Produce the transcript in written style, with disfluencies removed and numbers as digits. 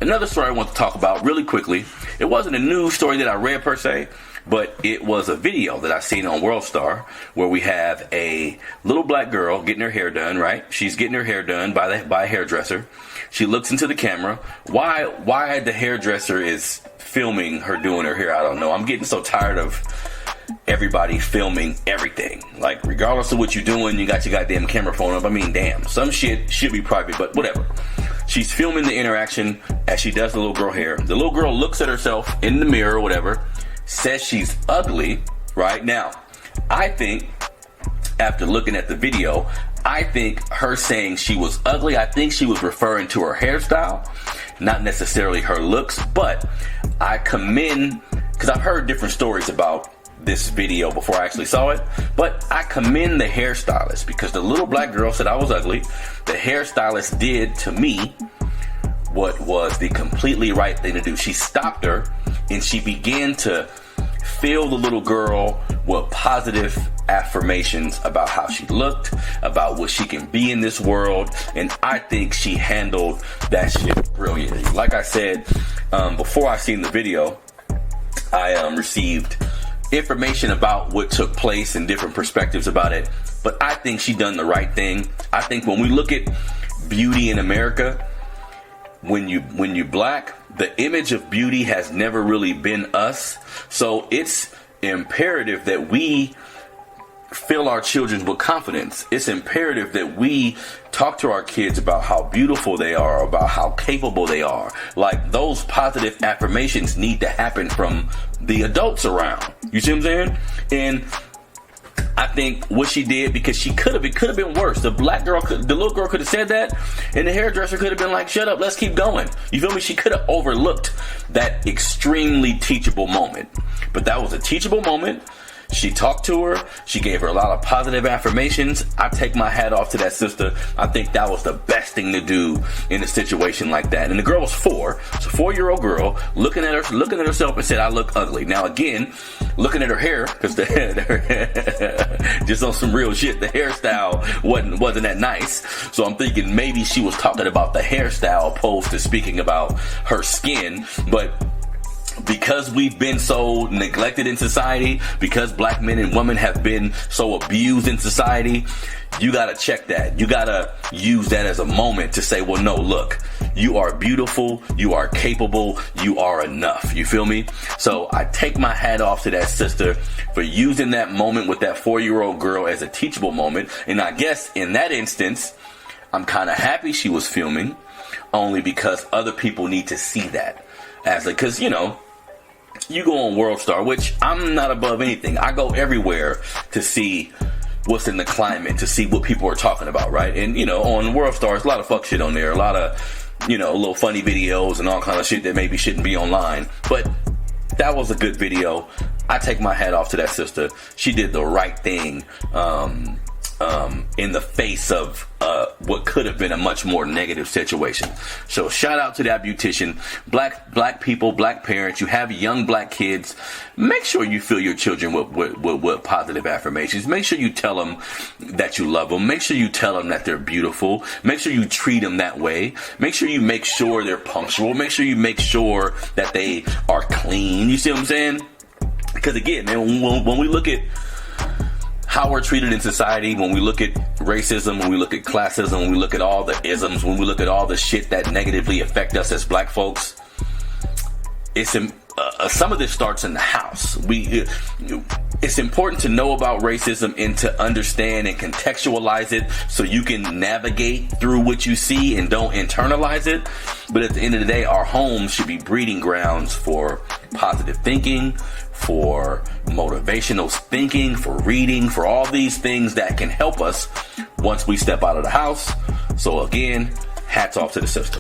another story I want to talk about really quickly. It wasn't a news story that I read per se, but it was a video that I seen on WorldStar where we have a little black girl getting her hair done, right? She's getting her hair done by a hairdresser. She looks into the camera. Why the hairdresser is filming her doing her hair, I don't know. I'm getting so tired of everybody filming everything. Like, regardless of what you're doing, you got your goddamn camera phone up. I mean, damn, some shit should be private, but whatever. She's filming the interaction as she does the little girl hair. The little girl looks at herself in the mirror or whatever, says she's ugly. Right now, I think, after looking at the video, I think her saying she was ugly, I think she was referring to her hairstyle, not necessarily her looks. But I commend, because I've heard different stories about this video before I actually saw it, but I commend the hairstylist, because the little black girl said I was ugly. The hairstylist did, to me, what was the completely right thing to do. She stopped her and she began to fill the little girl with positive affirmations about how she looked, about what she can be in this world, and I think she handled that shit brilliantly. Like I said, before I seen the video, I received information about what took place and different perspectives about it, but I think she done the right thing. I think when we look at beauty in America, when you black, the image of beauty has never really been us. So it's imperative that we fill our children with confidence. It's imperative that we talk to our kids about how beautiful they are, about how capable they are. Like, those positive affirmations need to happen from the adults around. You see what I'm saying? And I think what she did, because it could have been worse. The little girl could have said that, and the hairdresser could have been like, shut up, let's keep going. You feel me? She could have overlooked that extremely teachable moment. But that was a teachable moment. She talked to her. She gave her a lot of positive affirmations. I take my hat off to that sister. I think that was the best thing to do in a situation like that. And the girl was 4. It's a 4-year-old girl looking at herself and said, I look ugly. Now, again, looking at her hair, because the hair, just on some real shit, the hairstyle wasn't that nice. So I'm thinking maybe she was talking about the hairstyle opposed to speaking about her skin. But because we've been so neglected in society, because black men and women have been so abused in society, you gotta check that. You gotta use that as a moment to say, well, no, look, you are beautiful, you are capable, you are enough. You feel me? So I take my hat off to that sister for using that moment with that 4-year-old girl as a teachable moment. And I guess in that instance, I'm kind of happy she was filming, only because other people need to see that. Because, you know, you go on WorldStar, which I'm not above anything. I go everywhere to see what's in the climate, to see what people are talking about, right? And, you know, on WorldStar, there's a lot of fuck shit on there, a lot of, you know, little funny videos and all kind of shit that maybe shouldn't be online. But that was a good video. I take my hat off to that sister. She did the right thing in the face of what could have been a much more negative situation. So shout out to that beautician. Black people, black parents, you have young black kids, make sure you fill your children with positive affirmations. Make sure you tell them that you love them. Make sure you tell them that they're beautiful. Make sure you treat them that way. Make sure you make sure they're punctual. Make sure you make sure that they are clean. You see what I'm saying? Because again, man, when we look at how we're treated in society, when we look at racism, when we look at classism, when we look at all the isms, when we look at all the shit that negatively affect us as black folks, it's some of this starts in the house. It's important to know about racism and to understand and contextualize it so you can navigate through what you see and don't internalize it. But at the end of the day, our homes should be breeding grounds for positive thinking, for motivational thinking, for reading, for all these things that can help us once we step out of the house. So again, hats off to the sister.